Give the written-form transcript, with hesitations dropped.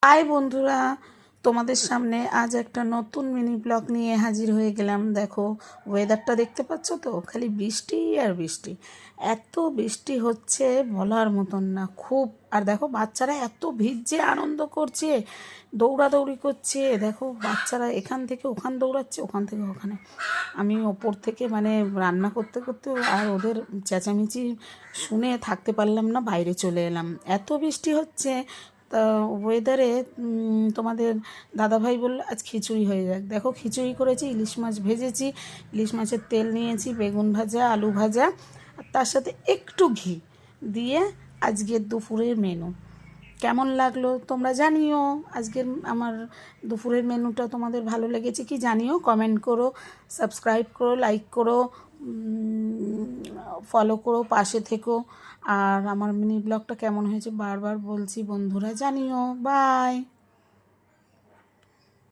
High বন্ধুরা, তোমাদের সামনে আজ একটা নতুন মিনি ব্লগ নিয়ে হাজির হয়ে গেলাম। দেখো, ওয়েদারটা দেখতে পাচ্ছ তো, খালি বৃষ্টি আর বৃষ্টি। এত বৃষ্টি হচ্ছে বলার মতন না, খুব। আর দেখো বাচ্চারা এত ভিজে আনন্দ করছে, দৌড়াদৌড়ি করছে। দেখো বাচ্চারা এখান থেকে ওখান দৌড়াচ্ছে, ওখান থেকে ওখানে। আমি ওপর থেকে মানে রান্না করতে করতে আর ওদের চেঁচামেচি শুনে থাকতে পারলাম না, বাইরে চলে এলাম। এত বৃষ্টি হচ্ছে। তা ওয়েদারে তোমাদের দাদাভাই বললো আজ খিচুড়ি হয়ে যাক। দেখো খিচুড়ি করেছি, ইলিশ মাছ ভেজেছি, ইলিশ মাছের তেল নিয়েছি, বেগুন ভাজা, আলু ভাজা, আর তার সাথে একটু ঘি দিয়ে আজকের দুপুরের মেনু। কেমন লাগলো তোমরা জানিও। আজকের আমার দুপুরের মেনুটা তোমাদের ভালো লেগেছে কি জানিও, কমেন্ট করো, সাবস্ক্রাইব করো, লাইক করো, ফলো করো, পাশে থেকো। আর আমার মিনি ব্লগটা কেমন হয়েছে বারবার বলছি বন্ধুরা, জানিও। বাই।